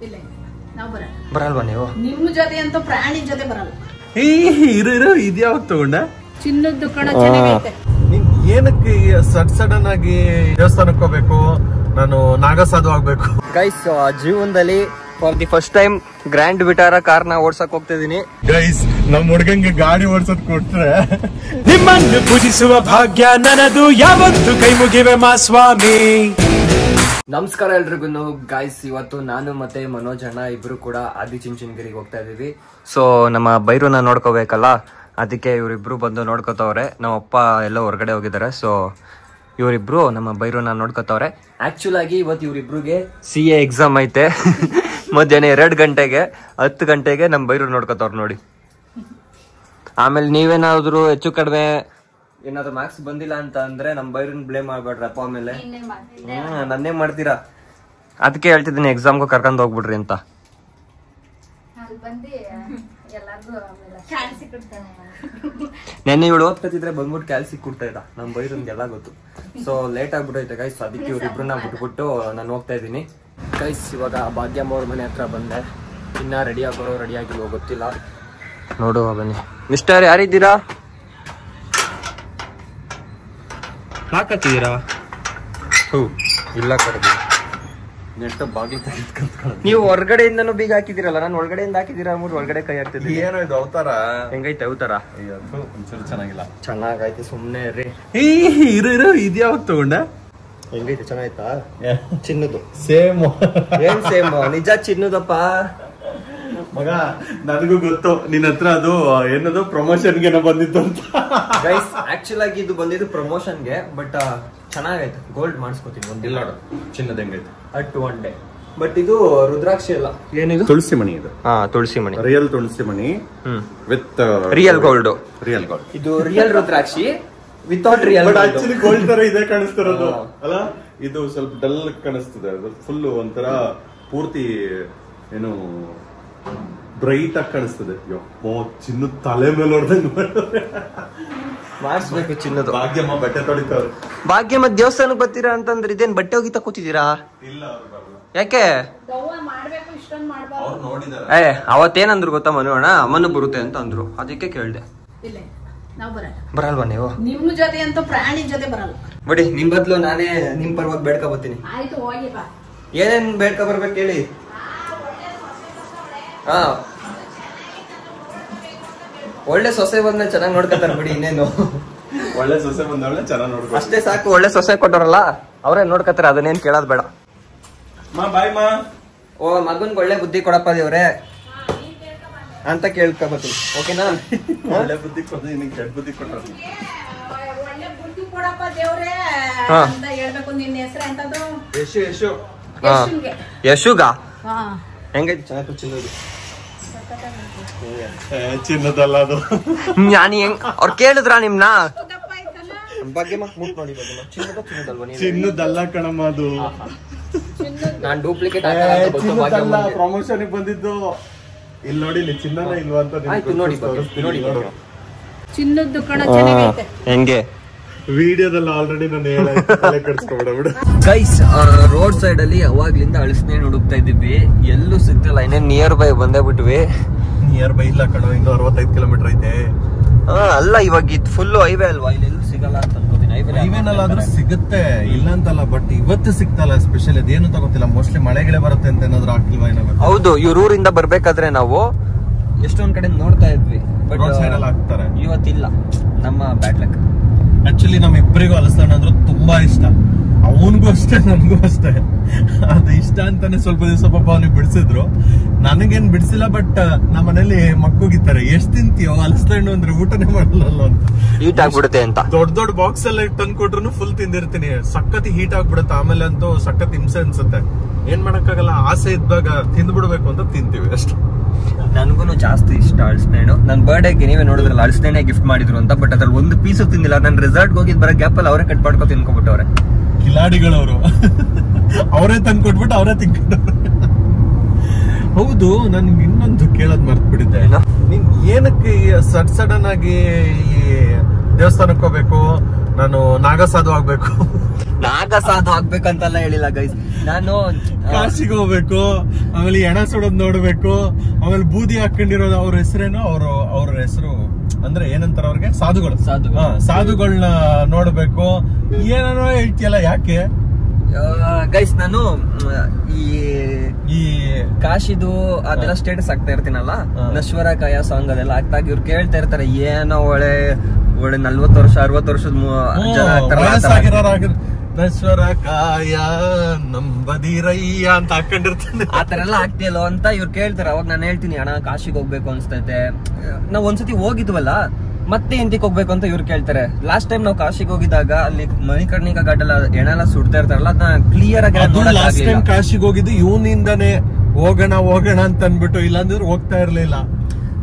ಇಲ್ಲ ನಾವು ಬರಲ್ವಾ ನೀವು? ನಿಮ್ಮ ಜೊತೆ ಅಂತ ಪ್ರಾಣಿ ಜೊತೆ ಬರಲ್ಲ. ಇರು ಇದ್ಯಾವಾಗ ತಗೊಂಡ? ಚಿನ್ನದ ಕಣ ಚೆನ್ನಾಗೈತೆ. ನೀನ್ ಏನಕ್ಕೆ ಸಡನ್ ಆಗಿ ದೇವಸ್ಥಾನಕ್ಕೆ ಹೋಗ್ಬೇಕು, ನಾನು ನಾಗಸಾಧು ಆಗ್ಬೇಕು? ಗೈಸ್ ಜೀವನದಲ್ಲಿ for the first time grand Vitara ಕಾರ್ನ ಓಡ್ಸಕ್ ಹೋಗ್ತಾ ಇದೀನಿ. ಗೈಸ್ ನಮ್ ಹುಡ್ಗಂಗೆ ಗಾಡಿ ಓಡ್ಸೋದ್ ಕೊಟ್ರೆ ನಿಮ್ಮನ್ನು ಪೂಜಿಸುವ ಭಾಗ್ಯ ನನದು, ಯಾವತ್ತು ಕೈ ಮುಗಿವೆ ಮಾ ಸ್ವಾಮಿ. ನಮಸ್ಕಾರ ಎಲ್ರಿಗೂ ಗೈಸ್. ಇವತ್ತು ನಾನು ಮತ್ತೆ ಮನೋಜ್ ಅಣ್ಣ ಇಬ್ರು ಕೂಡ ಆದಿಚುಂಚನಗಿರಿಗೆ ಹೋಗ್ತಾ ಇದೀವಿ. ಸೊ ನಮ್ಮ ಬೈರುನ ನೋಡ್ಕೋಬೇಕಲ್ಲ, ಅದಕ್ಕೆ ಇವರಿಬ್ರು ಬಂದು ನೋಡ್ಕೋತವ್ರೆ. ನಮ್ಮ ಅಪ್ಪ ಎಲ್ಲ ಹೊರಗಡೆ ಹೋಗಿದ್ದಾರೆ. ಸೊ ಇವರಿಬ್ರು ನಮ್ಮ ಬೈರುನ ನೋಡ್ಕೋತವ್ರೆ. ಆಕ್ಚುಲ್ ಆಗಿ ಇವತ್ತು ಇವರಿಬ್ರಿಗೆ CA ಎಕ್ಸಾಮ್ ಐತೆ. ಮಧ್ಯಾಹ್ನ 2 ಗಂಟೆಗೆ 10 ಗಂಟೆಗೆ ನಮ್ಮ ಬೈರು ನೋಡ್ಕೋತವ್ರು ನೋಡಿ. ಆಮೇಲೆ ನೀವೇನಾದ್ರು ಹೆಚ್ಚು ಕಡಿಮೆ ಏನಾದ್ರು ಮಾರ್ಕ್ಸ್ ಬಂದಿಲ್ಲ ಅಂತ ಅಂದ್ರೆ ನಮ್ಮ ಬೈರನ್ ಬ್ಲೇಮ್ ಮಾಡ್ಬೇಡ್ರಪ್ಪ. ಆಮೇಲೆ ನನ್ನೇ ಮಾಡ್ತೀರಾ, ಅದಕ್ಕೆ ಹೇಳ್ತಿದ್ದೀನಿ ಎಕ್ಸಾಮ್ಗೂ ಕರ್ಕೊಂಡ್ ಹೋಗ್ಬಿಡ್ರಿ ಅಂತ. ನೆನ್ನೆ ಇವಳು ಓದ್ತಿದ್ರೆ ಬಂದ್ಬಿಟ್ಟು ಕ್ಯಾಲ್ಸಿ ಕೊಡ್ತಾ ಇದ್ದ ನಮ್ಮ ಬೈರನ್ಗೆಲ್ಲ ಗೊತ್ತು. ಸೊ ಲೇಟ್ ಆಗ್ಬಿಟ್ಟೈತೆ ಗೈಸ್, ಅದಕ್ಕೆ ಇವ್ರಿಬ್ರನ್ನ ಬಿಟ್ಬಿಟ್ಟು ನಾನು ಹೋಗ್ತಾ ಇದ್ದೀನಿ ಗೈಸ್. ಇವಾಗ ಭಾಗ್ಯಮ್ಮ ಅವ್ರ ಮನೆ ಹತ್ರ ಬಂದೆ. ಇನ್ನ ರೆಡಿ ಆಗೋರು ರೆಡಿ ಆಗಿಲ್ವೋ ಗೊತ್ತಿಲ್ಲ, ನೋಡುವ ಬನ್ನಿ. ಮಿಸ್ಟರ್ ಯಾರಿದ್ದೀರಾ? ಹಾಕತ್ತೀರಾ? ಇಲ್ಲ ಕರೆದಿ ನೀವು ಹೊರಗಡೆಯಿಂದನೂ ಬೀಗ ಹಾಕಿದಿರಲ್ಲ, ನಾನು ಒಳಗಡೆಯಿಂದ ಹಾಕಿದೀರಾ ಮೂರು ಒಳಗಡೆ ಕೈ ಹಾಕ್ತಿದ್ದೀನಿ. ಏನೋ ಇದು ಅವತಾರ ಹೆಂಗೈತೆ ಅವತಾರ? ಒಂಚೂರು ಚೆನ್ನಾಗಿಲ್ಲ. ಚೆನ್ನಾಗೈತೆ, ಸುಮ್ನೆ ರೀ. ಇರು ಇದ್ಯಾವಾಗ ತಗೊಂಡ? ಹೆಂಗೈತೆ? ಚೆನ್ನಾಯ್ತಾ? ಚಿನ್ನದು ಸೇಮ್. ಏನ್ ಸೇಮ್? ನಿಜ ಚಿನ್ನದಪ್ಪ ಮಗ, ನನಗೂ ಗೊತ್ತು ನಿನ್ನ ಹತ್ರ ಅದು ಏನದು ಪ್ರಮೋಷನ್ಗೆ ಬಂದಿತ್ತು ಅಂತ. ಗೈಸ್ ಆಕ್ಚುಲ್ ಆಗಿ ಇದು ಬಂದಿದ್ದು ಪ್ರಮೋಷನ್ಗೆ, ಬಟ್ ಚೆನ್ನಾಗೈತೆ. ಗೋಲ್ಡ್ ಮಾಡಿಸ್ಕೋತೀನಿ ಒಂದು. ಇಲ್ಲ ನೋಡು ಚಿನ್ನದ ಹೆಂಗೈತೆ ಅಟ್ ಒನ್ ಡೇ. ಬಟ್ ಇದು ರುದ್ರಾಕ್ಷಿ ಅಲ್ಲ, ಏನಿದು? ತುಳಸಿ ಮಣಿ. ಇದು ತುಳಸಿ ಮಣಿ, ರಿಯಲ್ ತುಳಸಿ ಮಣಿ with real gold. Real gold. ಇದು ರಿಯಲ್ ರುದ್ರಾಕ್ಷಿ without real. But actually gold ತರ ಇದೆ ಕಾಣಿಸ್ತಿರೋದು ಅಲ್ಲ. ಇದು ಸ್ವಲ್ಪ ಡಲ್ ಕಾಣಿಸ್ತದೆ, ಫುಲ್ ಒಂಥರ ಪೂರ್ತಿ ಏನು ಬ್ರೈಟ್ ಆಗಿ ಕಾಣಿಸ್ತದೆ. ಚಿನ್ನ ತಲೆ ಮೇಲೆ ಹೊಡೆದಂಗ್ ಮಾಡಿಸ್ಬೇಕು ಚಿನ್ನದು. ಭಾಗ್ಯಮ್ಮ ಬಟ್ಟೆ ತೊಳಿತಾವ್ರೆ. ಭಾಗ್ಯಮ್ಮ ದೇವಸ್ಥಾನಕ್ಕೆ ಬರ್ತೀರಾ ಅಂತಂದ್ರೆ ಇದೇನ್ ಬಟ್ಟೆ ಹೋಗಿ ತಕೋತಿದ್ದೀರಾ? ಇಲ್ಲ ಯಾಕೆ? ಅವ್ರು ನೋಡಿದಾರೆ. ಅವತ್ತೇನಂದ್ರು ಗೊತ್ತಾ ಮನೋಣ, ಅಮ್ಮನು ಬರುತ್ತೆ ಅಂತ ಅಂದ್ರು, ಅದಕ್ಕೆ ಕೇಳ್ದೆ. ಇಲ್ಲ ನಾವು ಬರಲ್ಲ. ಬರಲ್ವಾ ನೀವು? ನಿಮ್ಮ ಜೊತೆ ಅಂತ ಪ್ರಾಣಿ ಜೊತೆ ಬರಲ್ಲ. ಬಿಡಿ, ನಿಮ್ ಬದ್ಲು ನಾನೇ ನಿಮ್ ಪರವಾಗಿ ಬೇಡ್ಕೊ ಬರ್ತೀನಿ. ಆಯ್ತು ಹೋಗಿ ಬಾ. ಏನೇನ್ ಬೇಡ್ಕೊ ಬರ್ಬೇಕು ಹೇಳಿ. ಹಾ, ಒಳ್ಳೆ ಸೊಸೆ ಬಂದ್ರೆ ಚೆನ್ನಾಗಿ ನೋಡ್ಕೊತಾರೆ ಬಿಡಿ, ಇನ್ನೇನು. ಒಳ್ಳೆ ಸೊಸೆ ಬಂದವಳೆ ಚೆನ್ನಾಗಿ ನೋಡ್ಕೊ ಅಷ್ಟೇ ಸಾಕು. ಒಳ್ಳೆ ಸೊಸೆ ಕೊಟ್ಟವ್ರಲ್ಲ ಅವ್ರೇ ನೋಡ್ಕೊತಾರೆ, ಅದನ್ನೇನ್ ಕೇಳೋದ್ ಬೇಡ. ಬಾಯ್ ಮಾ. ಓ ಮಗನ್ಗೆ ಒಳ್ಳೆ ಬುದ್ಧಿ ಕೊಡಪ್ಪ ದೇವ್ರೆ ಅಂತ ಕೇಳ್ಕೊಬತ್ತೀನಿ, ಓಕೆನಾ? ಒಳ್ಳೆ ಬುದ್ಧಿ ಕೊಡ, ಕೆಟ್ಟ ಬುದ್ಧಿ ಕೊಟ್ಟ. ಒಳ್ಳೆ ಬುದ್ಧಿ ಕೊಡಪ್ಪ ದೇವ್ರೆ ಅಂತ ಹೇಳ್ಬೇಕು. ನಿನ್ನ ಹೆಸರು ಎಂತದ್ದು? ಯಶು. ಯಶು. ಯಶುಗ ಹೆಂಗೈತಿ? ಚೆನ್ನಾಗಿ ಚಿನ್ನದು. ಚಿನ್ನದಲ್ಲ ಅದು. ನಾನು ಹೆಂಗ್ ಅವ್ರು ಕೇಳಿದ್ರ ನಿಮ್ನ ಬಗ್ಗೆ ಮುಟ್ ನೋಡಿ. ಚಿನ್ನದಲ್ಲ ಕಣಮ್ಮ ಅದು. ನಾನ್ ಡೂಪ್ಲಿಕೇಟ್ ಪ್ರಮೋಷನ್ ಬಂದಿದ್ದು. ಇಲ್ಲಿ ನೋಡಿ, ಇಲ್ಲಿ ಚಿನ್ನನ ಇಲ್ವಾ ಅಂತ ನೋಡಿ. ಚಿನ್ನದ್ದು ಕಣ ಚೆನ್ನಾಗೈತೆ. ಹೆಂಗೆ ವಿಡಿಯೋದಲ್ಲಿ ಆಲ್ರೆಡಿ ನಾನು ಕಟ್ಸ್ಕೊಬಿಡ. ಗೈಸ್ ರೋಡ್ ಸೈಡ್ ಅಲ್ಲಿ ಅವಾಗ್ಲಿಂದ ಅಳಿಸ್ನೇನ್ ಹುಡುಕ್ತಾ ಇದ್ದೀವಿ, ಎಲ್ಲೂ ಸಿಗ್ತಿಲ್ಲ. ಇನ್ನೇನ್ ನಿಯರ್ ಬೈ ಬಂದೇ ಬಿಟ್ವಿ. ನಿಯರ್ ಬೈ ಇಲ್ಲ ಕಣ, ಇನ್ನು 65 ಕಿಲೋಮೀಟರ್ ಐತೆ. ಅಲ್ಲ, ಇವಾಗ ಇದು ಫುಲ್ ಹೈವೇ ಅಲ್ವಾ, ಇಲ್ಲಿ ಎಲ್ಲೂ ಸಿಗಲ್ಲ ಅಂತ ಅನ್ಕೋತೀನಿ. ಹೈವೇನಲ್ಲಾದ್ರೂ ಸಿಗುತ್ತೆ, ಇಲ್ಲ ಅಂತಲ್ಲ. ಬಟ್ ಇವತ್ತು ಸಿಗ್ತಲ್ಲ ಸ್ಪೆಷಲ್. ಇದೇನು ತಗೋತಿಲ್ಲ, ಮೋಸ್ಟ್ಲಿ ಮಳೆಗಳೇ ಬರುತ್ತೆ ಅಂತ ಏನಾದ್ರು ಆಗ್ತಿಲ್ವಾ ಏನೋ. ಹೌದು, ಇವ್ರ ಊರಿಂದ ಬರ್ಬೇಕಾದ್ರೆ ನಾವು ಎಷ್ಟೊಂದ್ ಕಡೆ ನೋಡ್ತಾ ಇದ್ವಿ, ಬಟ್ ಸೈಡ್ ಅಲ್ಲಿ ಹಾಕ್ತಾರೆ. ಇವತ್ತಿಲ್ಲ, ನಮ್ಮ ಬ್ಯಾಡ್ ಲಕ್. ಆಕ್ಚುಲಿ ನಮ್ ಇಬ್ಬರಿಗೂ ಹಲಸಣ್ಣ ಅಂದ್ರೆ ತುಂಬಾ ಇಷ್ಟ. ಅವನಿಗೂ ಅಷ್ಟೇ, ನನ್ಗೂ ಅಷ್ಟೇ. ಅದು ಇಷ್ಟ ಅಂತಾನೆ ಸ್ವಲ್ಪ ದಿವಸ ಪಾಪ ಅವನಿಗೆ ಬಿಡಿಸಿದ್ರು, ನನಗೇನ್ ಬಿಡಿಸಿಲ್ಲ. ಬಟ್ ನಮ್ಮ ಮನೇಲಿ ಮಕ್ಕಳಿಗಿರ್ತಾರೆ, ಎಷ್ಟ್ ತಿಂತೀಯೋ ಹಲಸಣ್ಣ ಅಂದ್ರೆ ಊಟನೇ ಮಾಡಲ್ಲ ಅಂತ. ಹೀಟ್ ಆಗ್ಬಿಡುತ್ತೆ ಅಂತ ದೊಡ್ಡ ಬಾಕ್ಸ್ ಎಲ್ಲ ತಂದು ಕೊಟ್ರು ಫುಲ್ ತಿಂದಿರ್ತೀನಿ. ಸಖತ್ ಹೀಟ್ ಆಗ್ಬಿಡುತ್ತೆ, ಆಮೇಲೆ ಅಂತೂ ಸಖತ್ ಹಿಂಸೆ ಅನ್ಸುತ್ತೆ. ಏನ್ ಮಾಡಕ್ಕಾಗಲ್ಲ, ಆಸೆ ಇದ್ದಾಗ ತಿಂದ್ಬಿಡ್ಬೇಕು ಅಂತ ತಿಂತೀವಿ ಅಷ್ಟೇ. ನನ್ಗೂ ಜಾಸ್ತಿ ಇಷ್ಟ ಹಲಸಿನಣ್ಣು. ನನ್ ಬರ್ಡೇಗೆ ನೀವೇ ನೋಡಿದ್ರಲ್ಲ, ಹಲಸಿನಣ್ಣೆ ಗಿಫ್ಟ್ ಮಾಡಿದ್ರು ಅಂತ. ಬಟ್ ಅದ್ರಲ್ಲಿ ಒಂದು ಪೀಸು ತಿಂದಿಲ್ಲ. ನನ್ ರೆಸಾರ್ಟ್ ಹೋಗಿದ್ ಬರೋ ಗ್ಯಾಪ್ ಅಲ್ಲಿ ಅವರೇ ಕಟ್ ಮಾಡ್ಕೊ ತಿನ್ಕೊಂಡ್ಬಿಟ್ಟವ್ರೆ. ಕಿಲಾಡಿಗಳವರು ಅವರೇ ತಂದು ಕೊಟ್ಬಿಟ್ಟು ಅವರೇ ತಿನ್ಕೊಂಡವ್ರೆ. ಹೌದು, ನನ್ಗೆ ಇನ್ನೊಂದು ಕೇಳೋದ್ ಮರ್ತ್ ಬಿಟ್ಟಿದ್ದೆ. ನೀನ್ ಏನಕ್ಕೆ ಸಡನ್ ಆಗಿ ಈ ದೇವಸ್ಥಾನಕ್ಕೆ ಹೋಗ್ಬೇಕು, ನಾನು ನಾಗಸಾಧು ಆಗ್ಬೇಕು? ನಾಗಸಾಧು ಆಗ್ಬೇಕಂತೆಲ್ಲ ಹೇಳಿಲ್ಲ ಗೈಸ್. ನಾನು ಕಾಶಿಗೆ ಹೋಗ್ಬೇಕು, ಆಮೇಲೆ ಎಣ ಸುಡೋದ್ ನೋಡ್ಬೇಕು, ಆಮೇಲೆ ಬೂದಿ ಹಾಕೊಂಡಿರೋದು ಅವ್ರ ಹೆಸರೇನು, ಅವ್ರ ಹೆಸರು ಅಂದ್ರೆ ಏನಂತಾರ ಅವ್ರಿಗೆ, ಸಾಧುಗಳನ್ನ ನೋಡ್ಬೇಕು. ಏನೇನೋ ಹೇಳ್ತಿಯಲ್ಲ, ಯಾಕೆ ಗೈಸ್? ನಾನು ಈ ಕಾಶಿದು ಅದೆಲ್ಲ ಸ್ಟೇಟಸ್ ಆಗ್ತಾ ಇರ್ತೀನಲ್ಲ, ನಶ್ವರ ಕಾಯ ಸಾಂಗ್ ಅದೆಲ್ಲ ಆಗ್ತಾಗ ಇವ್ರು ಕೇಳ್ತಾ ಇರ್ತಾರೆ, ಏನೋ ಒಳ್ಳೆ 40 ವರ್ಷ 60 ವರ್ಷದ ಜನ ಆಗ್ತಾರಲ್ಲ, ನಶ್ವರ ಕಾಯ ನಂಬದಿರಯ್ಯ ಅಂತ ಹಾಕೊಂಡಿರ್ತಾನೆ, ಆತರ ಎಲ್ಲ ಆಗ್ತಿಯಲ್ಲೋ ಅಂತ ಇವ್ರು ಕೇಳ್ತಾರೆ. ಅವಾಗ ನಾನು ಹೇಳ್ತೀನಿ, ಅಣ್ಣ ಕಾಶಿಗೆ ಹೋಗ್ಬೇಕು ಅನ್ಸ್ತೈತೆ, ನಾವ್ ಒಂದ್ಸತಿ ಹೋಗಿದ್ವಲ್ಲ ಮತ್ತೆ ಎಂತಿಗೆ ಹೋಗ್ಬೇಕು ಅಂತ ಇವ್ರು ಕೇಳ್ತಾರೆ. ಲಾಸ್ಟ್ ಟೈಮ್ ನಾವು ಕಾಶಿಗೆ ಹೋಗಿದಾಗ ಅಲ್ಲಿ ಮಣಿಕರ್ಣಿಕಾ ಘಾಟ್ ಎಲ್ಲ ಎಣ್ಣೆಲ್ಲ ಸುಡ್ತಾ ಇರ್ತಾರಲ್ಲ, ಅದನ್ನ ಕ್ಲಿಯರ್ ಆಗಿ ಲಾಸ್ಟ್ ಟೈಮ್ ಕಾಶಿಗೆ ಹೋಗಿದ್ದು ಇವನಿಂದಾನೆ ಹೋಗೋಣ ಅಂತ ಅನ್ಬಿಟ್ಟು, ಇಲ್ಲಾಂದ್ರೆ ಹೋಗ್ತಾ ಇರ್ಲಿಲ್ಲ.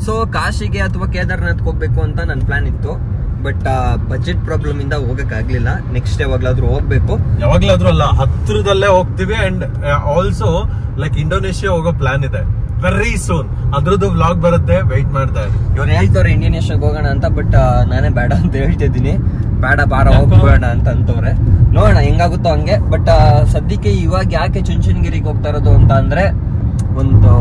ಸೊ ಕಾಶಿಗೆ ಅಥವಾ ಕೇದಾರ್ನಾಥ್ ಹೋಗ್ಬೇಕು ಅಂತ ನನ್ ಪ್ಲಾನ್ ಇತ್ತು, ಬಟ್ ಬಜೆಟ್ ಪ್ರಾಬ್ಲಮ್ ಇಂದ ಹೋಗಕ್ ಆಗ್ಲಿಲ್ಲ. ನೆಕ್ಸ್ಟ್ ಯಾವಾಗ್ಲಾದ್ರೂ ಹೋಗ್ಬೇಕು. ಯಾವಾಗ್ಲಾದ್ರೂ ಅಲ್ಲ, ಹತ್ರದಲ್ಲೇ ಹೋಗ್ತೀವಿ. ಅಂಡ್ ಆಲ್ಸೋ ಲೈಕ್ ಇಂಡೋನೇಷಿಯಾ ಹೋಗೋ ಪ್ಲಾನ್ ಇದೆ ವೆರಿ ಸೂನ್. ಅದ್ರದ್ದು ವ್ಲಾಗ್ ಬರುತ್ತೆ, ವೆಯ್ಟ್ ಮಾಡ್ತಾ ಇದ್ದೀನಿ. ಇವ್ರು ಹೇಳ್ತವ್ರೆ ಇಂಡೋನೇಷಿಯಾಗ ಹೋಗೋಣ ಅಂತ, ಬಟ್ ನಾನೇ ಬೇಡ ಅಂತ ಹೇಳ್ತಿದ್ದೀನಿ. ಬೇಡ ಬಾರ ಹೋಗ್ಬೇಡ ಅಂತ ಅಂತವ್ರೆ, ನೋಡೋಣ ಹೆಂಗಾಗುತ್ತೋ ಹಂಗೆ. ಬಟ್ ಸದ್ಯಕ್ಕೆ ಇವಾಗ ಯಾಕೆ ಚುಂಚನಗಿರಿಗೆ ಹೋಗ್ತಾ ಇರೋದು ಅಂತ ಅಂದ್ರೆ, ಒಂದು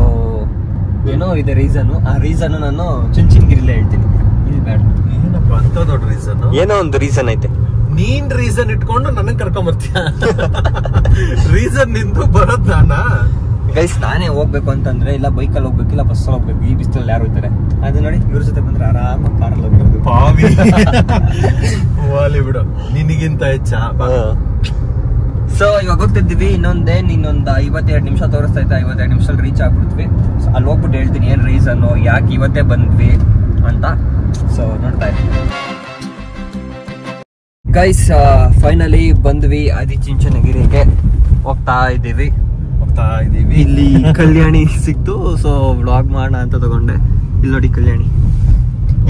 ಏನೋ ಇದೆ ರೀಸನ್. ಆ ರೀಸನ್ ನಾನು ಚುಂಚನಗಿರಿಲೇ ಹೇಳ್ತೀನಿ, ಇಲ್ಲಿ ಬೇಡ. ಏನಪ್ಪ ಅಂತ ದೊಡ್ಡ ರೀಸನ್? ಏನೋ ಒಂದು ರೀಸನ್ ಐತೆ. ನೀನ್ ರೀಸನ್ ಇಟ್ಕೊಂಡು ನನಗ್ ಕರ್ಕೊಂಡ್ ಬರ್ತೀಯ? ರೀಸನ್ ನಿಂದು ಬರೋದ್ ನಾನ ಗೈಸ್. ನಾನೇ ಹೋಗ್ಬೇಕು ಅಂತಂದ್ರೆ ಇಲ್ಲ ಬೈಕಲ್ಲಿ ಹೋಗ್ಬೇಕು, ಇಲ್ಲ ಬಸ್ ಹೋಗ್ಬೇಕು. ಈ ಬಿಸಿಲಲ್ಲಿ ಯಾರು ಹೋಗ್ತಾರೆ? ಅದು ನೋಡಿ, ಇವ್ರ ಜೊತೆ ಬಂದ್ರೆ ಆರಾಮಾಗಿ ಕಾರಲ್ಲಿ ಹೋಗ್ಬೇಕು. ಪಾವಿ ಬಿಡು, ನಿನಗಿಂತ ಹೆಚ್ಚ. ಸೊ ಇವಾಗ ಹೋಗ್ತಿದ್ದೀವಿ. ಇನ್ನೊಂದು 52 ನಿಮಿಷ ತೋರಿಸ್ತಾ ಇತ್ತು, 52 ನಿಮಿಷದಲ್ಲಿ ರೀಚ್ ಆಗ್ಬಿಡ್ತೀವಿ. ಅಲ್ಲಿ ಹೋಗ್ಬಿಟ್ಟು ಹೇಳ್ತೀನಿ ಏನ್ ರೀಸನ್, ಯಾಕೆ ಇವತ್ತೇ ಬಂದ್ವಿ ಅಂತ. ಸೊ ನೋಡ್ತಾ ಇದ್ದೀವಿ ಗೈಸ್. ಫೈನಲಿ ಬಂದ್ವಿ ಆದಿಚುಂಚನಗಿರಿಗೆ. ಹೋಗ್ತಾ ಇದ್ದೀವಿ. ಇಲ್ಲಿ ಕಲ್ಯಾಣಿ ಸಿಕ್ತು, ಸೊ ವ್ಲಾಗ್ ಮಾಡೋಣ ಅಂತ ತಗೊಂಡೆ. ಇಲ್ಲಿ ನೋಡಿ ಕಲ್ಯಾಣಿ.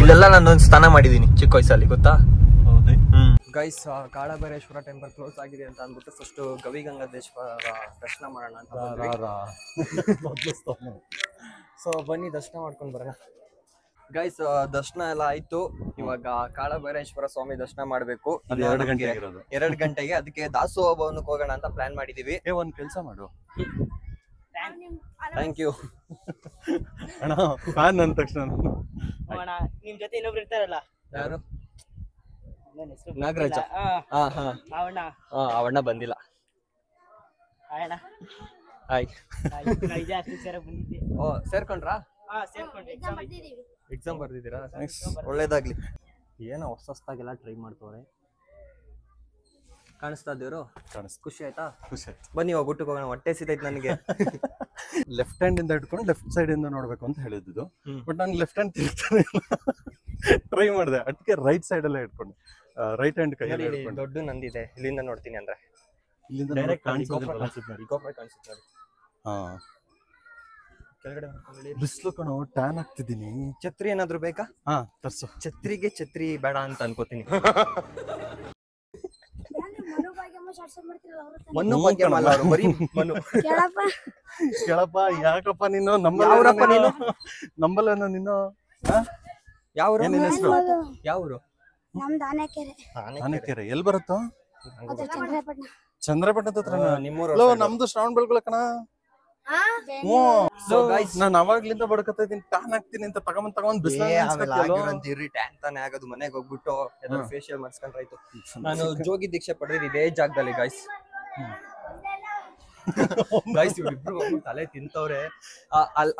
ಇಲ್ಲೆಲ್ಲ ನಾನೊಂದು ಸ್ನಾನ ಮಾಡಿದೀನಿ ಚಿಕ್ಕ ವಯಸ್ಸಲ್ಲಿ, ಗೊತ್ತಾ? ಗೈಸ್, ಕಾಳಭೈರೇಶ್ವರ ಟೆಂಪಲ್ ಕ್ಲೋಸ್ ಆಗಿದೆ ಅಂತ ಅಂದ್ಬಿಟ್ಟು ಫಸ್ಟ್ ಗವಿಗಂಗಾಧೇಶ್ವರ ದರ್ಶನ ಮಾಡೋಣ ಅಂತ. ಸೊ ಬನ್ನಿ ದರ್ಶನ ಮಾಡ್ಕೊಂಡು ಬರೋಣ ಗೈಸ್. ದರ್ಶನ ಎಲ್ಲ ಆಯ್ತು. ಇವಾಗ ಕಾಳಭೈರೇಶ್ವರ ಸ್ವಾಮಿ ದರ್ಶನ ಮಾಡ್ಬೇಕು. 2 ಗಂಟೆಗೆ. ಅದಕ್ಕೆ ದಾಸೋಹ ಭವನಕ್ಕೆ ಹೋಗೋಣ ಅಂತ ಪ್ಲಾನ್ ಮಾಡಿದೀವಿ. ಒಂದ್ ಕೆಲ್ಸ ಮಾಡು. ಥ್ಯಾಂಕ್ ಯು ಅಣ್ಣ. ಫ್ಯಾನ್ ಅಂದ ತಕ್ಷಣ ನಿಮ್ ಜೊತೆ ಇನ್ನೊಬ್ರು ಇರ್ತಾರಲ್ಲ, ಯಾರು? ನಾಗರಾಜ. ಅವಣ್ಣ ಬಂದಿಲ್ಲ. ಹಾಯ್. ಓ, ಸೇರ್ಕೊಂಡ್ರಾ? ಎಕ್ಸಾಮ್ ಬರ್ದಿದ್ದೀರಾ? ಒಳ್ಳೇದಾಗ್ಲಿ. ಏನೋ ಹೊಸದಾಗೆಲ್ಲ ಟ್ರೈ ಮಾಡ್ತವ್ರೆ. ಕಾಣಿಸ್ತಾ ದೇವ್ರು? ಖುಷಿ ಆಯ್ತಾ? ಖುಷಿ ಆಯ್ತು. ಬನ್ನಿ ಇವಾಗ ಊಟಕ್ಕೆ ಹೋಗೋಣ, ಹೊಟ್ಟೆ ಸಿತೈತೆ ನನಗೆ. ಲೆಫ್ಟ್ ಹ್ಯಾಂಡ್ ಇಂದ ಇಟ್ಕೊಂಡು ಲೆಫ್ಟ್ ಸೈಡ್ ಇಂದ ನೋಡ್ಬೇಕು ಅಂತ ಹೇಳಿದ್ದು, ಬಟ್ ನಾನು ಲೆಫ್ಟ್ ಹ್ಯಾಂಡ್ ತಿರ್ತಾನೆ ಟ್ರೈ ಮಾಡಿದೆ. ಅದಕ್ಕೆ ರೈಟ್ ಸೈಡ್ ಅಲ್ಲೇ ಇಟ್ಕೊಂಡೆ. ರೈಟ್ ಹ್ಯಾಂಡ್ ಕೈ ದೊಡ್ಡ ನಂದಿದೆ, ಇಲ್ಲಿಂದ ನೋಡ್ತೀನಿ ಅಂದ್ರೆ. ಇಲ್ಲಿಂದ ಕಾಣಿಸುತ್ತೆ. ಹಾ, ಕೆಳಗಡೆ ಬಿಸ್ಲು ಕಣೋ, ಟ್ಯಾನ್ ಆಗ್ತಿದ್ದೀನಿ. ಛತ್ರಿ ಏನಾದ್ರು ಬೇಕಾ? ಹಾ ತರ್ಸು. ಛತ್ರಿ ಬೇಡ ಅಂತ ಅನ್ಕೋತೀನಿ. ಕೇಳಪ್ಪ, ಯಾಕಪ್ಪ ನೀನು ನಂಬಲ್ಲ ನೀನು? ಯಾವ್ರು? ಆನೆಕೆರೆ ಎಲ್ಲಿ ಬರುತ್ತೋ? ಚಂದ್ರಪಟ್ಟಣದ ಹತ್ರ. ನಿಮ್ಮೂರು? ನಮ್ದು ಶ್ರಾವಣ ಬೆಳಗೊಳ ಕಣ. ನಾನು ಅವಾಗ್ಲಿಂದ ಬಡ್ಕತ್ತಾ ಇದೀನಿ, ಟ್ಯಾನ್ ಆಗ್ತೀನಿ ಅಂತ ತಗೊಂಡ್ ಟ್ಯಾನ್ ತಾನೇ ಆಗೋದು. ಮನೆಗೆ ಹೋಗ್ಬಿಟ್ಟು ಫೇಶಿಯಲ್ ಮಾಡಿಸ್ಕೊಂಡ್ರಾಯ್ತು. ನಾನು ಜೋಗಿ ದೀಕ್ಷೆ ಪಡೆದಿದ್ದು ಇದೇ ಜಾಗದಲ್ಲಿ ಗೈಸ್. ಇವ್ರಿಬ್ರು ತಲೆ ತಿಂತವ್ರೆ.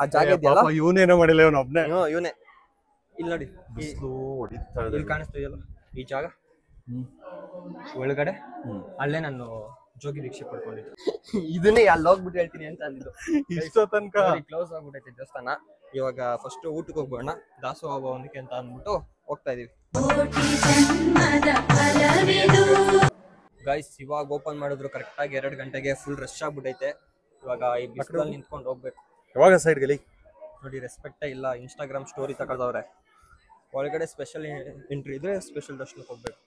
ಆ ಜಾಗ ಇದೆಯಲ್ಲ, ಇವನೇನೋ ಮಾಡಿಲ್ಲ, ಇವನೊಬ್ನೇ. ಇವನೇ. ಇಲ್ಲಿ ನೋಡಿ, ಇಲ್ಲಿ ಕಾಣಿಸ್ತಾ ಇದೆಯಲ್ಲ ಈ ಜಾಗ ಒಳಗಡೆ, ಅಲ್ಲೇ ನಾನು ಜೋಗಿ ದೀಕ್ಷೆ ಪಡ್ಕೊಂಡಿದ್ದು. ಇದನ್ನೇ ಅಲ್ಲಿ ಹೋಗ್ಬಿಟ್ಟು ಹೇಳ್ತೀನಿ ಅಂತ ಅಂದಿದ್ದು. ಇಷ್ಟೋ ತನಕ ಕ್ಲೋಸ್ ಆಗ್ಬಿಟ್ಟೈತೆ ದೇವಸ್ಥಾನ. ಇವಾಗ ಫಸ್ಟ್ ಊಟಕ್ಕೆ ಹೋಗ್ಬೋಣ ದಾಸೋಹ ಭವನಕ್ಕೆ ಅಂತ ಅಂದ್ಬಿಟ್ಟು ಹೋಗ್ತಾ ಇದೀವಿ ಗೈಸ್. ಇವಾಗ ಓಪನ್ ಮಾಡಿದ್ರು ಕರೆಕ್ಟ್ ಆಗಿ 2 ಗಂಟೆಗೆ. ಫುಲ್ ರಶ್ ಆಗ್ಬಿಟ್ಟೈತೆ. ಇವಾಗ ಈ ಬಿಸಿಲಲ್ಲಿ ನಿಂತ್ಕೊಂಡು ಹೋಗ್ಬೇಕು. ಯಾವಾಗ ಸೈಡ್ ಗಲಿ ನೋಡಿ, ರೆಸ್ಪೆಕ್ಟೇ ಇಲ್ಲ. ಇನ್ಸ್ಟಾಗ್ರಾಮ್ ಸ್ಟೋರಿ ತಗೊಳ್ದವ್ರೆ. ಒಳಗಡೆ ಸ್ಪೆಷಲ್ ಎಂಟ್ರಿ ಇದ್ರೆ ಸ್ಪೆಷಲ್ ದರ್ಶನಕ್ಕೆ ಹೋಗ್ಬೇಕು.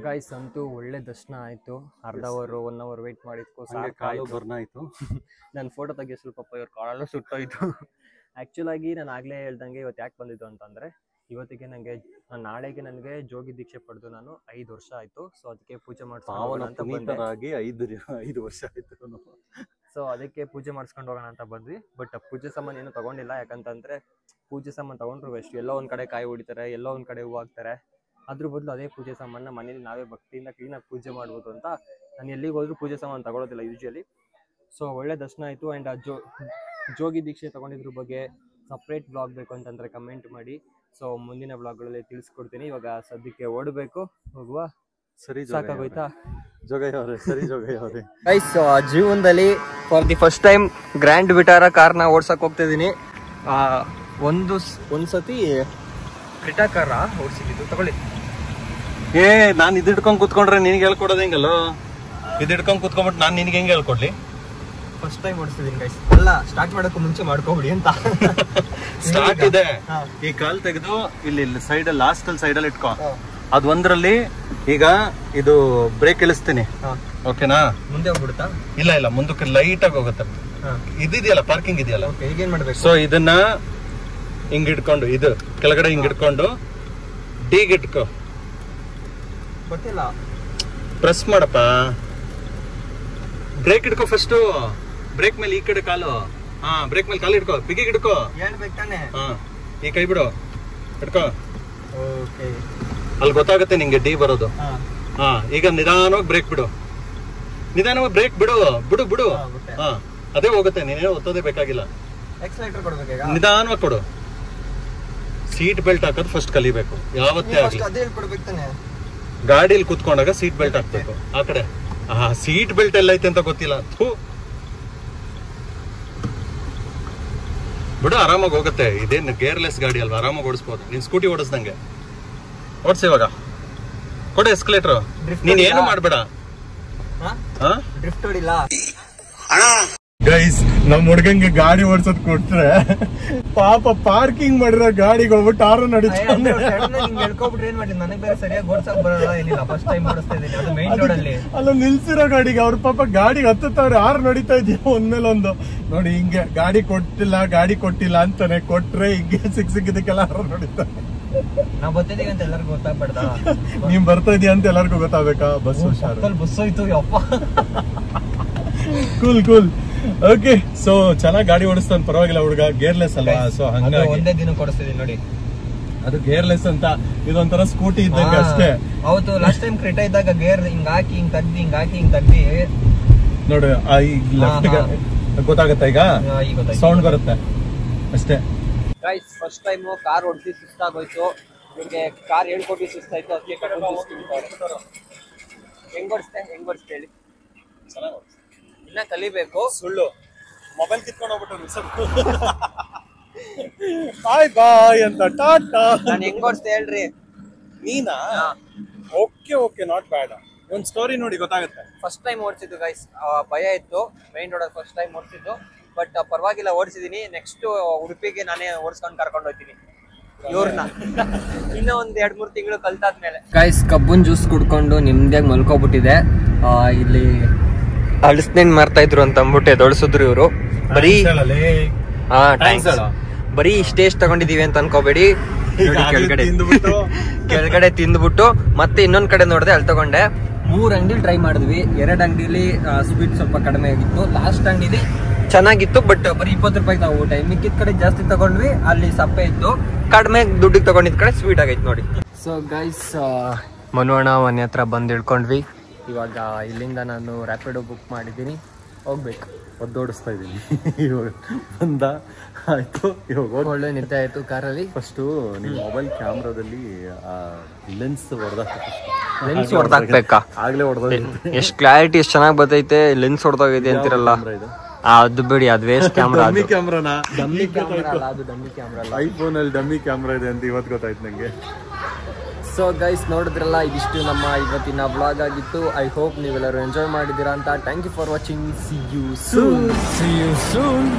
ಗೈಸ್, ಅಂತೂ ಒಳ್ಳೆ ದರ್ಶನ ಆಯ್ತು. ಅರ್ಧ ಅವರ್ 1 ಅವರ್ ವೇಟ್ ಮಾಡಿದ್ಕು ಬರ್ನಾಯ್ತು. ನಾನು ಫೋಟೋ ತೆಗಿಯೋ ಸ್ವಲ್ಪ ಇವ್ರ ಕಾಲೆಲ್ಲ ಸುಟ್ಟೋಯ್ತು. ಆಕ್ಚುಲ್ ಆಗಿ ನಾನು ಆಗ್ಲೇ ಹೇಳ್ದಂಗೆ ಇವತ್ತು ಯಾಕೆ ಬಂದಿದ್ದು ಅಂತಂದ್ರೆ, ಇವತ್ತಿಗೆ ನನಗೆ ನಾಳೆಗೆ ನನಗೆ ಜೋಗಿ ದೀಕ್ಷೆ ಪಡೆದು ನಾನು 5 ವರ್ಷ ಆಯ್ತು. ಸೊ ಅದಕ್ಕೆ ಪೂಜೆ ಮಾಡಿಸ್ಕೊಂಡು ಅಂತ ಬಂದೆ. 5 ವರ್ಷ ಆಯ್ತು. ಸೊ ಅದಕ್ಕೆ ಪೂಜೆ ಮಾಡಿಸ್ಕೊಂಡು ಹೋಗೋಣ ಅಂತ ಬಂದ್ವಿ. ಬಟ್ ಪೂಜೆ ಸಾಮಾನು ಏನು ತಗೊಂಡಿಲ್ಲ, ಯಾಕಂತಂದ್ರೆ ಪೂಜೆ ಸಾಮಾನು ತಗೊಂಡ್ರು ಎಷ್ಟು, ಎಲ್ಲೋ ಒಂದ್ ಕಡೆ ಕಾಯಿ ಹೊಡಿತಾರೆ, ಎಲ್ಲೋ ಒಂದ್ ಕಡೆ ಹೂವು ಹಾಕ್ತಾರೆ. ಅದ್ರ ಬದಲು ಅದೇ ಪೂಜೆ ಸಾಮಾನ ಮನೇಲಿ ನಾವೇ ಭಕ್ತಿಯಿಂದ ಕ್ಲೀನಾಗಿ ಪೂಜೆ ಮಾಡ್ಬೋದು ಅಂತ ನಾನು ಎಲ್ಲಿಗೆ ಹೋದ್ರು ಪೂಜೆ ಸಾಮಾನು ತಗೊಳ್ಳೋದಿಲ್ಲ ಯೂಶಲಿ. ಸೊ ಒಳ್ಳೆ ದರ್ಶನ ಆಯಿತು. ಆ್ಯಂಡ್ ಜೋಗಿ ದೀಕ್ಷೆ ತಗೊಂಡಿದ್ರ ಬಗ್ಗೆ ಸಪ್ರೇಟ್ ಬ್ಲಾಗ್ ಬೇಕು ಅಂತಂದ್ರೆ ಕಮೆಂಟ್ ಮಾಡಿ. ಸೊ ಮುಂದಿನ ಬ್ಲಾಗ್ಗಳಲ್ಲಿ ತಿಳಿಸ್ಕೊಡ್ತೀನಿ. ಇವಾಗ ಸದ್ಯಕ್ಕೆ ಓಡಬೇಕು, ಹೋಗುವ. ಸರಿ, ಸಾಕಾಗೋಯ್ತಾ ಸರಿ ಜೋಗಯ್ಯವ್ರೆ. ಗೈಸ್, ಜೀವನದಲ್ಲಿ for the first time grand Vitara ಕಾರ್ನ ಓಡ್ಸಕ್ ಹೋಗ್ತಾ ಇದೀನಿ. ಒಂದ್ಸತಿ ಕ್ರಿಟಾ ಕಾರ ಓಡಿಸಿದ್ದು ತಗೊಳ್ಳಿ. ನಾನು ಇದು ಹಿಡ್ಕೊಂಡ್ ಕುತ್ಕೊಂಡ್ರೆ ನಿನ್ಗೆ ಹೇಳ್ಕೊಡೋದು ಹೆಂಗಲ್ಲ? ಇದು ಹಿಡ್ಕೊಂಡ್ ಕುತ್ಕೊಂಡ್ಬಿಟ್ಟು ನಾನು ನಿನ್ಗೆ ಹೆಂಗೆ ಹೇಳ್ಕೊಡ್ಲಿ? ಫಸ್ಟ್ ಟೈಮ್ ಓಡಿಸ್ತಿದ್ದೀನಿ ಗೈಸ್. ಅಲ್ಲ, ಸ್ಟಾರ್ಟ್ ಮಾಡಕ್ಕೂ ಮುಂಚೆ ಮಾಡ್ಕೊಬಿಡಿ ಅಂತ. ಸ್ಟಾರ್ಟ್ ಇದೆ. ಈ ಕಾಲ್ ತೆಗೆದು ಇಲ್ಲಿ ಸೈಡ್ ಲಾಸ್ಟ್ ಅಲ್ಲಿ ಸೈಡ್ ಅಲ್ಲಿ ಇಟ್ಕೋ. ಅದ್ ಒಂದ್ರಲ್ಲಿ ಈಗ ಇದು ಬ್ರೇಕ್ ಇಳಿಸ್ತೀನಿ, ಓಕೆನಾ? ಮುಂದೆ ಹೋಗ್ಬಿಡುತ್ತಾ? ಇಲ್ಲ, ಮುಂದಕ್ಕೆ ಲೈಟ್ ಆಗಿ ಹೋಗುತ್ತೆ. ಇದೆಯಲ್ಲ, ಪಾರ್ಕಿಂಗ್ ಇದೆಯಲ್ಲ. ಈಗೇನ್ ಮಾಡ್ಬೇಕು? ಸೊ ಇದನ್ನ ಹಿಂಗ್ ಇಟ್ಕೊಂಡು, ಇದು ಕೆಳಗಡೆ ಹಿಂಗ್ ಇಟ್ಕೊಂಡು ಡೀಗ್ ಇಟ್ಕೋ. ಗೊತ್ತಿಲ್ಲ, ಪ್ರೆಸ್ ಮಾಡಪ್ಪ. ಬ್ರೇಕ್ ಇಟ್ಕೋ ಫಸ್ಟ್. ಬ್ರೇಕ್ ಮೇಲೆ ಈ ಕಡೆ ಕಾಲು. ಬ್ರೇಕ್ ಮೇಲೆ ಕಾಲು ಇಟ್ಕೋ, ಬಿಗಿಗೆ ಇಟ್ಕೋ. ಹೇಳ್ಬೇಕು ತಾನೆ? ಈ ಕೈ ಬಿಡು, ಇಟ್ಕೋ. ಓಕೆ, ಅಲ್ಲಿ ಗೊತ್ತಾಗುತ್ತೆ ನಿಂಗೆ ಡಿ ಬರೋದು. ಈಗ ನಿಧಾನವಾಗಿ ಬ್ರೇಕ್ ಬಿಡು, ನಿಧಾನವಾಗಿ ಬ್ರೇಕ್ ಬಿಡು. ಬಿಡು. ಅದೇ ಹೋಗುತ್ತೆ, ನೀನೇನೋ ಒತ್ತೋದೇ ಬೇಕಾಗಿಲ್ಲ. ಎಕ್ಸಲೇಟರ್ ಕೊಡ್ಬೇಕು, ನಿಧಾನವಾಗಿ ಕೊಡು. ಸೀಟ್ ಬೆಲ್ಟ್ ಹಾಕೋದು ಫಸ್ಟ್ ಕಲಿಬೇಕು ಯಾವತ್ತೇ ಆಗ್ಲಿ. ಗಾಡಿಯಲ್ಲಿ ಕುತ್ಕೊಂಡಾಗ ಸೀಟ್ ಬೆಲ್ಟ್ ಹಾಕ್ಬೇಕು. ಆ ಕಡೆ ಸೀಟ್ ಬೆಲ್ಟ್ ಎಲ್ಲ ಐತೆ ಅಂತ ಗೊತ್ತಿಲ್ಲ. ಬಿಡು, ಆರಾಮಾಗಿ ಹೋಗುತ್ತೆ. ಇದೇನು ಗೇರ್ಲೆಸ್ ಗಾಡಿ ಅಲ್ವಾ, ಆರಾಮಾಗಿ ಓಡಿಸ್ಬೋದು. ನೀನ್ ಸ್ಕೂಟಿ ಓಡಿಸ್ದಂಗೆ ಓಡಿಸಿ. ಇವಾಗ ಕೊಡು ಎಸ್ಕಲೇಟರ್. ನೀನ್ ಏನು ಮಾಡ್ಬೇಡ. ಡ್ರಿಫ್ಟ್ ಹೊಡಿಲ್ಲ. ಗೈಸ್, ನಮ್ ಹುಡ್ಗಂಗೆ ಗಾಡಿ ಓಡಿಸೋದ್ ಕೊಟ್ರೆ ಪಾಪ ಪಾರ್ಕಿಂಗ್ ಮಾಡಿರೋ ಗಾಡಿಗೆ ಹೋಗ್ಬಿಟ್ಟು ಆರು ನಡೀತಾನೆ. ಹೇಳ್ಕೊಬಿಟ್ರೆ ಏನ್ ಮಾಡಿ, ನನಗೆ ಬೇರೆ ಸರಿಯಾಗಿ ಓಡಿಸಕ್ ಬರಲ್ಲ, ಏನಿಲ್ಲ. ಫಸ್ಟ್ ಟೈಮ್ ಓಡಿಸ್ತಾ ಇದ್ದೀನಿ, ಅದು ಮೈನ್ ರೋಡ್ ಅಲ್ಲಿ. ಅಲ್ಲ ನಿಲ್ಸಿರೋ ಗಾಡಿಗೆ ಅವ್ರ ಪಾಪ ಗಾಡಿಗೆ ಹತ್ತುತ್ತವ್ರೆ, ಆರು ನಡೀತಾ ಇದೆಯಾ ಒಂದ್ಮೇಲೊಂದು. ನೋಡಿ ಹಿಂಗೆ ಗಾಡಿ ಕೊಟ್ಟಿಲ್ಲ ಅಂತಾನೆ, ಕೊಟ್ರೆ ಹಿಂಗೆ ಸಿಕ್ಕಿದಕ್ಕೆಲ್ಲ ಆರು ನಡೀತಾರೆ. ನಾವ್ ಬರ್ತಿದೀವಿ ಅಂತ ಎಲ್ಲರಿಗೂ ಗೊತ್ತಾಗ್ಬಾರ್ದ? ನೀವ್ ಬರ್ತಾ ಇದೀಯ ಅಂತ ಎಲ್ಲರಿಗೂ ಗೊತ್ತಾಗ್ಬೇಕಾ? ಬಸ್ ಬಸ್ ಹೋಯ್ತು, ಯಪ್ಪ. ಕೂಲ್. ಓಕೆ, ಸೊ ಚೆನ್ನಾಗಿ ಗಾಡಿ ಓಡಿಸ್ತಾನೆ, ಪರವಾಗಿಲ್ಲ ಹುಡುಗ. ಗೇರ್ಲೆಸ್ ಅಲ್ವಾ, ಸೊ ಹಂಗಾಗಿ ಒಂದೇ ದಿನ ಕೊಡಿಸ್ತಿದೀನಿ ನೋಡಿ. ಅದು ಗೇರ್ಲೆಸ್ ಅಂತ, ಇದೊಂಥರ ಸ್ಕೂಟಿ ಇದ್ದಂಗೆ ಅಷ್ಟೇ. ಹೌದು, ಲಾಸ್ಟ್ ಟೈಮ್ ಕ್ರಿಟಾ ಇದ್ದಾಗ ಗೇರ್ ಹಿಂಗ್ ಹಾಕಿ ಹಿಂಗ್ ತಗ್ದಿ ನೋಡಿ. ಲೆಫ್ಟ್ ಗೊತ್ತಾಗತ್ತೆ, ಈಗ ಸೌಂಡ್ ಬರುತ್ತೆ ಅಷ್ಟೇ. ಗೈಸ್, ಫಸ್ಟ್ ಟೈಮ್ ಕಾರ್ ಓಡಿಸಿ ಸುಸ್ತಾಗೋಯ್ತು. ನಿಮಗೆ ಕಾರ್ ಹೇಳ್ಕೊಟ್ಟು ಸುಸ್ತಾಯ್ತು, ಅದಕ್ಕೆ ಹೆಂಗ್ ಓಡಿಸ್ತೆ ಹೇಳಿ. ಇನ್ನ ಕಲಿಬೇಕು. ಸುಳ್ಳು, ಮೊಬೈಲ್ ಕಿತ್ಕೊಂಡು ಹೋಗ್ಬಿಟ್ಟು ಬಾಯ್ ಅಂತ ಟಾಟಾ. ನಾನು ಹೆಂಗ್ ಓಡಿಸ್ತೆ ಹೇಳ್ರಿ. ನೀನಾ? Okay, not bad. ಒಂದ್ ಸ್ಟೋರಿ ನೋಡಿ ಗೊತ್ತಾಗುತ್ತೆ. ಫಸ್ಟ್ ಟೈಮ್ ಓಡಿಸಿದ್ದು ಗೈಸ್, ಭಯ ಇತ್ತು. ಮೈನ್ ರೋಡ್ ಫಸ್ಟ್ ಟೈಮ್ ಓಡಿಸಿದ್ದು, ಬಟ್ ಪರವಾಗಿಲ್ಲ, ಓಡಿಸಿದೀನಿ. ನೆಕ್ಸ್ಟ್ ಉಡುಪಿಗೆ ನಾನೇ ಓಡಿಸ್ಕೊಂಡು ಕರ್ಕೊಂಡು ಹೋಗ್ತೀನಿ ಇವ್ರನ್ನ. ಇನ್ನೂ ಒಂದ್ 2-3 ತಿಂಗಳು ಕಲ್ತಾದ್ಮೇಲೆ. ಗೈಸ್, ಕಬ್ಬನ್ ಜ್ಯೂಸ್ ಕುಡ್ಕೊಂಡು ನಿಮ್ದಾಗಿ ಮಲ್ಕೋಬಿಟ್ಟಿದೆ. ಇಲ್ಲಿ ಅಳಿಸ್ನೇನ್ ಮಾರ್ತಾ ಇದ್ರು ಅಂತ ಅಂದ್ಬಿಟ್ಟು ಎದೊಳಿಸಿದ್ರು ಇವರು. ಬರೀ ಇಷ್ಟೇ ತಗೊಂಡಿದೀವಿ ಅಂತ ಅನ್ಕೋಬೇಡಿ. ಕೆಳಗಡೆ ತಿಂದ್ಬಿಟ್ಟು ಮತ್ತೆ ಇನ್ನೊಂದ್ ಕಡೆ ನೋಡಿದೆ, ಅಲ್ಲಿ ತಗೊಂಡೆ. 3 ಅಂಗಡಿ ಟ್ರೈ ಮಾಡಿದ್ವಿ. 2 ಅಂಗಡಿಲಿ ಸ್ವೀಟ್ ಸ್ವಲ್ಪ ಕಡಿಮೆ ಆಗಿತ್ತು. ಲಾಸ್ಟ್ ಅಂಗಡಿಲಿ ಚೆನ್ನಾಗಿತ್ತು, ಬಟ್ ಬರೀ 20 ರೂಪಾಯಿ ತಗೋಬಿಟ್ಟೆ. ಮಿಕ್ಕಿದ ಕಡೆ ಜಾಸ್ತಿ ತಗೊಂಡ್ವಿ, ಅಲ್ಲಿ ಸಪ್ಪೆ ಇತ್ತು. ಕಡಿಮೆ ದುಡ್ಡಿಗೆ ತಗೊಂಡಿದ್ ಕಡೆ ಸ್ವೀಟ್ ಆಗೈತೆ ನೋಡಿ. ಸೊ ಗೈಸ್, ಮನೋಣ ಮನೆ ಹತ್ರ ಬಂದು ಇಳ್ಕೊಂಡ್ವಿ. ಇವಾಗ ಇಲ್ಲಿಂದ ನಾನು ರ್ಯಾಪಿಡೋ ಬುಕ್ ಮಾಡಿದ್ದೀನಿ, ಹೋಗ್ಬೇಕು. ಒದ್ದೋಡಿಸ್ತಾ ಇದ್ದೀನಿ ಇವಾಗ. ಬಂದ ಆಯ್ತು, ಇವಾಗ ಒಳ್ಳೆ ನಿದ್ದೆ ಆಯ್ತು ಕಾರಲ್ಲಿ. ಫಸ್ಟು ನೀವು ಮೊಬೈಲ್ ಕ್ಯಾಮ್ರಾದಲ್ಲಿ ಲೆನ್ಸ್ ಹೊಡೆದಾಕ್ಬೇಕಾ? ಆಗ್ಲೇ ಹೊಡೆದ. ಎಷ್ಟು ಕ್ಲಾರಿಟಿ ಎಷ್ಟು ಚೆನ್ನಾಗಿ ಬರ್ತೈತೆ. ಲೆನ್ಸ್ ಹೊಡೆದೋಗಿದೆ ಅಂತಿರಲ್ಲ, ಅದು ಬಿಡಿ, ಅದು ವೇಸ್ಟ್ ಕ್ಯಾಮ್ರಾ. ಡಮ್ಮಿ ಕ್ಯಾಮ್ರಾನ? ಡಮ್ಮಿ ಕ್ಯಾಮ್ರಾ ಅಲ್ಲ, ಅದು ಡಮ್ಮಿ ಕ್ಯಾಮ್ರಾ ಅಲ್ಲ. ಐಫೋನ್ ಅಲ್ಲಿ ಡಮ್ಮಿ ಕ್ಯಾಮ್ರಾ ಇದೆ ಅಂತ ಇವತ್ತು ಗೊತ್ತಾಯ್ತು ನಂಗೆ. ಸೊ ಗೈಸ್, ನೋಡಿದ್ರಲ್ಲ, ಇದಿಷ್ಟು ನಮ್ಮ ಇವತ್ತಿನ ಬ್ಲಾಗ್ ಆಗಿತ್ತು. ಐ ಹೋಪ್ ನೀವೆಲ್ಲರೂ ಎಂಜಾಯ್ ಮಾಡಿದ್ದೀರಾ ಅಂತ. Thank you for watching. See you soon.